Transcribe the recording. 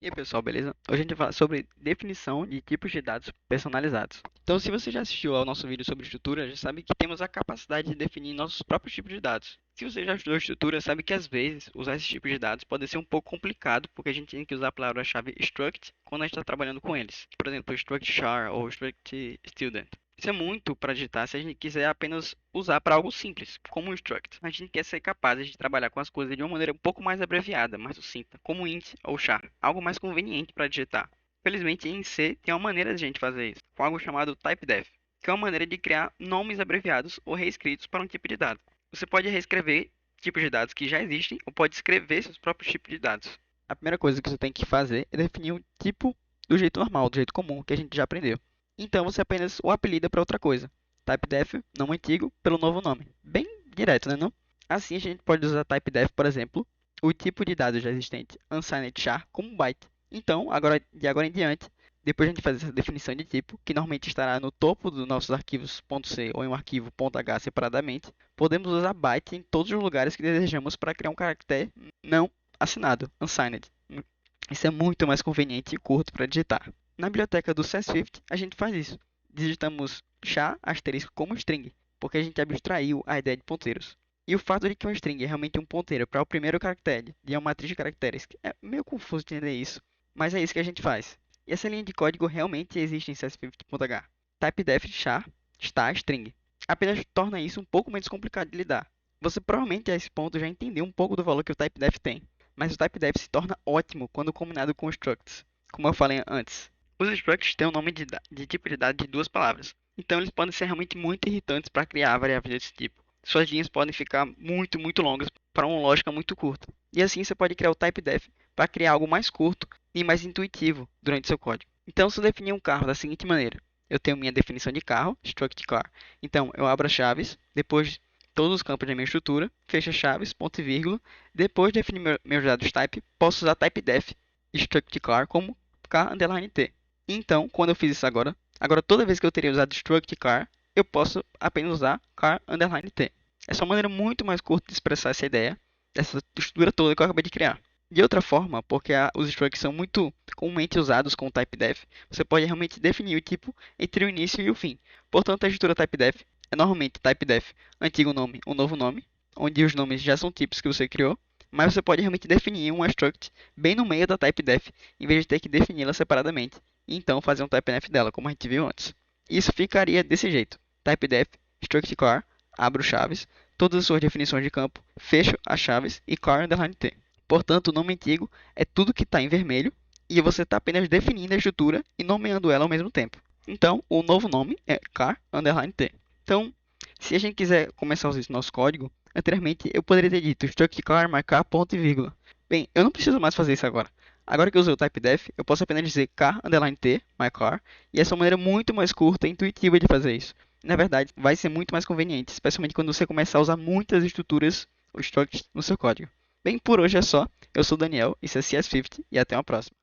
E aí pessoal, beleza? Hoje a gente vai falar sobre definição de tipos de dados personalizados. Então, se você já assistiu ao nosso vídeo sobre estrutura, já sabe que temos a capacidade de definir nossos próprios tipos de dados. Se você já estudou estrutura, sabe que às vezes usar esses tipos de dados pode ser um pouco complicado, porque a gente tem que usar a palavra-chave struct quando a gente está trabalhando com eles. Por exemplo, struct char ou struct student. Isso é muito para digitar se a gente quiser apenas usar para algo simples, como um struct. A gente quer ser capaz de trabalhar com as coisas de uma maneira um pouco mais abreviada, mais sucinta, como int ou char, algo mais conveniente para digitar. Felizmente, em C tem uma maneira de a gente fazer isso, com algo chamado typedef, que é uma maneira de criar nomes abreviados ou reescritos para um tipo de dado. Você pode reescrever tipos de dados que já existem ou pode escrever seus próprios tipos de dados. A primeira coisa que você tem que fazer é definir um tipo do jeito normal, do jeito comum, que a gente já aprendeu. Então você apenas o apelida para outra coisa. Typedef, nome antigo, pelo novo nome. Bem direto, né não? Assim a gente pode usar typedef, por exemplo, o tipo de dado já existente, unsigned char, como byte. Então, de agora em diante, depois de a gente fazer essa definição de tipo, que normalmente estará no topo dos nossos arquivos .c ou em um arquivo .h separadamente, podemos usar byte em todos os lugares que desejamos para criar um caractere não assinado, unsigned. Isso é muito mais conveniente e curto para digitar. Na biblioteca do CS50, a gente faz isso. Digitamos char asterisco como string, porque a gente abstraiu a ideia de ponteiros. E o fato de que um string é realmente um ponteiro para o primeiro caractere de uma matriz de caracteres, é meio confuso de entender isso, mas é isso que a gente faz. E essa linha de código realmente existe em CS50.h. Typedef char está string. Apenas torna isso um pouco menos complicado de lidar. Você provavelmente a esse ponto já entendeu um pouco do valor que o typedef tem, mas o typedef se torna ótimo quando combinado com structs, como eu falei antes. Os structs têm o nome de tipo de dado de duas palavras, então eles podem ser realmente muito irritantes para criar variáveis desse tipo. Suas linhas podem ficar muito longas para uma lógica muito curta. E assim você pode criar o typedef para criar algo mais curto e mais intuitivo durante seu código. Então, se eu definir um carro da seguinte maneira, eu tenho minha definição de carro, struct car. Então, eu abro as chaves, depois todos os campos da minha estrutura, fecho as chaves, ponto e vírgula. Depois de definir meus dados type, posso usar typedef struct car como car underline t. Então, quando eu fiz isso agora toda vez que eu teria usado struct car, eu posso apenas usar car underline t. Essa é uma maneira muito mais curta de expressar essa ideia, dessa estrutura toda que eu acabei de criar. De outra forma, porque os structs são muito comumente usados com o typedef, você pode realmente definir o tipo entre o início e o fim. Portanto, a estrutura typedef é normalmente typedef antigo nome ou novo nome, onde os nomes já são tipos que você criou, mas você pode realmente definir uma struct bem no meio da typedef, em vez de ter que defini-la separadamente, e então fazer um typedef dela, como a gente viu antes. Isso ficaria desse jeito: typedef struct car, abro chaves, todas as suas definições de campo, fecho as chaves e car underline t. Portanto, o nome antigo é tudo que está em vermelho e você está apenas definindo a estrutura e nomeando ela ao mesmo tempo. Então, o novo nome é car underline t. Então, se a gente quiser começar a usar isso no nosso código, anteriormente eu poderia ter dito struct car marcar ponto e vírgula. Bem, eu não preciso mais fazer isso agora. Agora que eu usei o typedef, eu posso apenas dizer car underline t, my car, e essa é uma maneira muito mais curta e intuitiva de fazer isso. Na verdade, vai ser muito mais conveniente, especialmente quando você começar a usar muitas estruturas ou structs no seu código. Bem, por hoje é só. Eu sou o Daniel, isso é CS50 e até uma próxima.